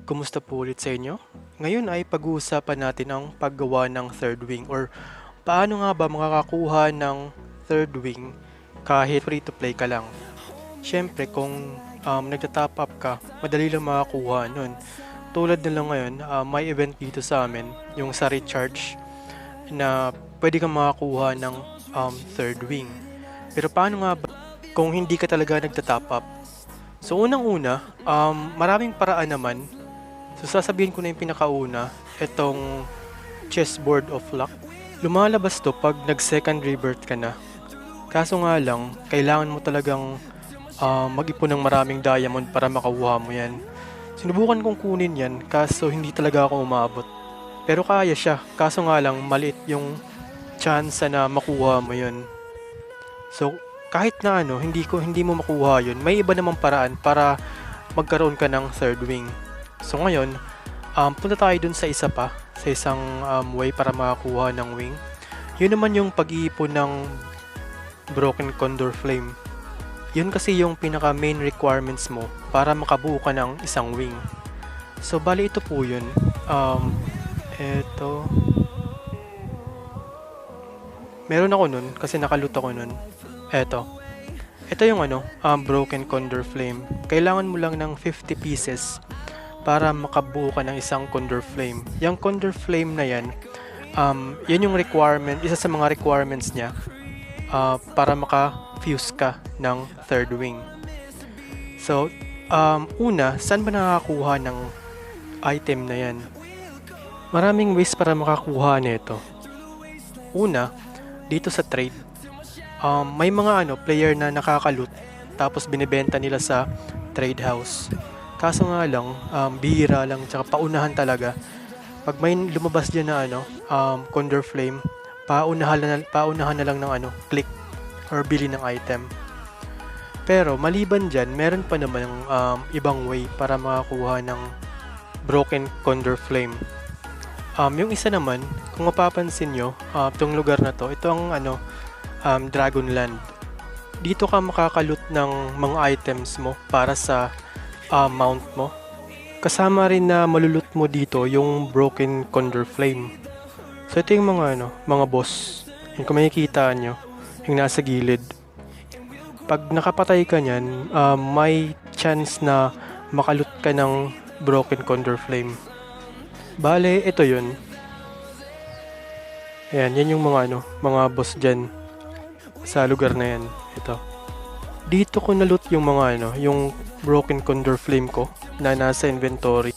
Kumusta po ulit sa inyo? Ngayon ay pag-uusapan natin ang paggawa ng third wing or paano nga ba makakakuha ng third wing kahit free to play ka lang. Siyempre kung nagta-top up ka, madali lang makakuha nun. Tulad na lang ngayon, may event dito sa amin, yung sa recharge na pwede kang makakuha ng third wing. Pero paano nga ba kung hindi ka talaga nagta-top up? So unang-una, maraming paraan naman. So sasabihin ko na yung pinakauna, itong chessboard of luck. Lumalabas to pag nag-second rebirth ka na. Kaso nga lang, kailangan mo talagang mag-ipon ng maraming diamond para makuha mo yan. Sinubukan kong kunin yan, kaso hindi talaga ako umabot. Pero kaya siya, kaso nga lang maliit yung chance na makuha mo yun. So kahit na hindi mo makuha yun, may iba namang paraan para magkaroon ka ng third wing. So ngayon, punta tayo dun sa isa pa, sa isang way para makakuha ng wing. Yun naman yung pag-iipon ng Broken Condor Flame. Yun kasi yung pinaka main requirements mo para makabuo ka ng isang wing. So bali ito po yun. Eto. Meron ako nun kasi nakalut ako nun. Eto. Ito yung Broken Condor Flame. Kailangan mo lang ng 50 pieces para makabuo ka ng isang Condor Flame. Yung Condor Flame na yan, yan yung requirement, isa sa mga requirements niya para maka-fuse ka ng third wing. So, una, saan ba nakakakuha ng item na yan? Maraming ways para makakuha nito. Una, dito sa trade, may mga player na nakaka-loot tapos binibenta nila sa trade house. Kaso nga lang, bihira lang, tsaka paunahan talaga. Pag may lumabas dyan na Condor Flame, paunahan na lang ng click or bili ng item. Pero maliban dyan, meron pa naman ibang way para makakuha ng Broken Condor Flame. Yung isa naman, kung mapapansin nyo, itong lugar na to, ito ang Dragonland. Dito ka makakaloot ng mga items mo para sa mount mo. Kasama rin na malulot mo dito yung Broken Condor Flame. So ito yung mga boss. Yung kung makikita nyo, yung nasa gilid. Pag nakapatay ka nyan, may chance na makalot ka ng Broken Condor Flame. Bale, ito yun. Ayan, yan yung mga boss dyan sa lugar na yan. Ito. Dito ko na-loot yung yung Broken Condor Flame ko na nasa inventory.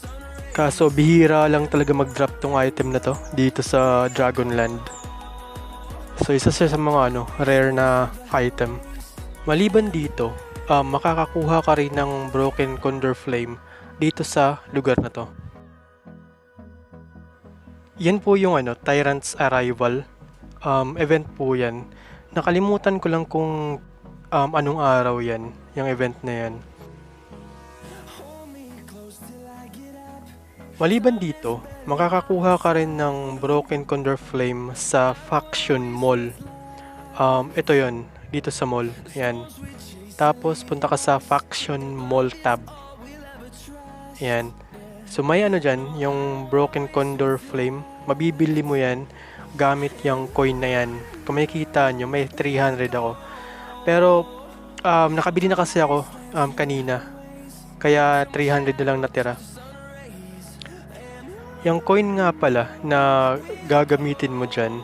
Kaso bihira lang talaga mag-drop tong item na to dito sa Dragonland. So isa siya sa mga rare na item. Maliban dito, makakakuha ka rin ng Broken Condor Flame dito sa lugar na to. Yan po yung Tyrant's Arrival. Event po yan. Nakalimutan ko lang kung anong araw yan, yung event na yan. Maliban dito, makakakuha ka rin ng Broken Condor Flame sa Faction Mall. Ito yon dito sa mall. Ayan. Tapos punta ka sa Faction Mall tab. Ayan. So may dyan, yung Broken Condor Flame. Mabibili mo yan gamit yung coin na yan. Kung makikita nyo, may 300 ako. Pero nakabili na kasi ako kanina. Kaya 300 na lang natira. Yung coin nga pala na gagamitin mo dyan,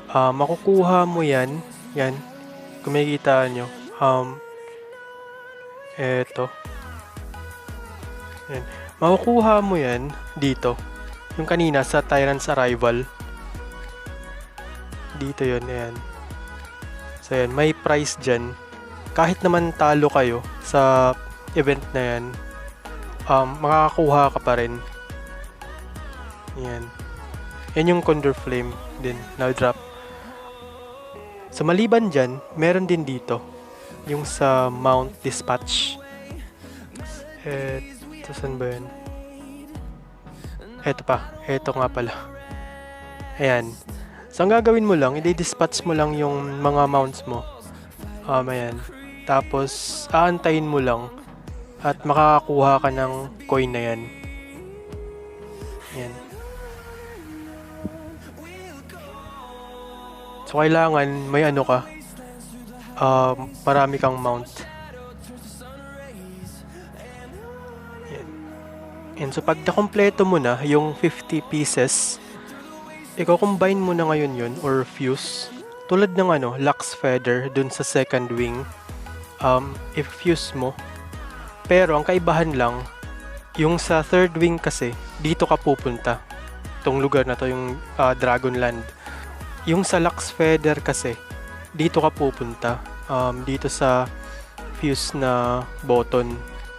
makukuha mo yan. Yan. Kung makikita nyo. Eto. Yan. Makukuha mo yan dito. Yung kanina sa Tyrant's Arrival. Dito yun. Ayan. So yan. May price dyan. Kahit naman talo kayo sa event na yan, makakakuha ka pa rin. Yan. Yan yung Condor Flame din na drop. So maliban dyan, meron din dito yung sa Mount Dispatch. Eto, saan ba yan? Eto pa. Eto nga pala. Ayan. So ang gagawin mo lang, i-dispatch mo lang yung mga mounts mo. Ayan. Tapos aantayin mo lang at makakakuha ka ng coin na yan. Yan. So, kailangan may ano ka, marami kang mount. Yan. And so, pag nakompleto mo na yung 50 pieces, ikaw combine mo na ngayon yun or fuse. Tulad ng ano, Lux Feather dun sa second wing. I-fuse mo. Pero, ang kaibahan lang, yung sa third wing kasi, dito ka pupunta. Itong lugar na to, yung Dragonland. Yung sa Lux Feather kasi, dito ka pupunta. Dito sa fuse na button.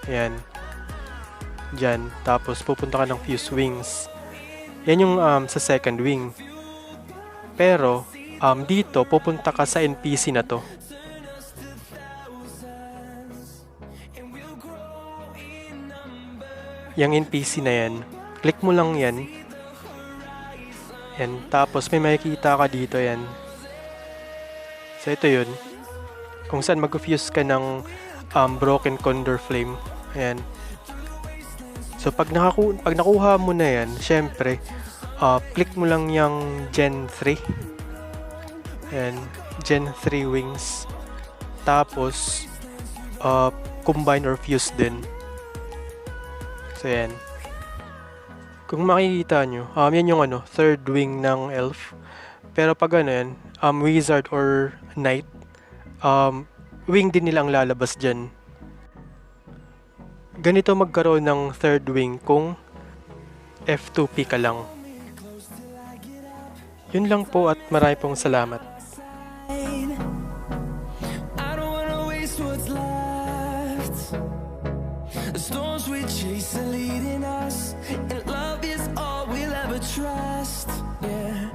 Ayan. Diyan. Tapos pupunta ka ng fuse wings. Yan yung sa second wing. Pero, dito, pupunta ka sa NPC na to. Yung NPC na yan. Click mo lang yan. Yan. Tapos may makikita ka dito yan. So ito yun. Kung saan mag-fuse ka ng Broken Condor Flame. Ayan. So pag nakuha mo na yan, syempre, click mo lang yung Gen 3. Ayan. Gen 3 wings. Tapos, combine or fuse din. So yan. Kung makikita nyo, yan yung ano, third wing ng elf. Pero pag ano yan, wizard or knight, wing din nilang lalabas dyan. Ganito magkaroon ng third wing kung F2P ka lang. Yun lang po at marami pong salamat. The storms we chase are leading us, and love is all we'll ever trust. Yeah.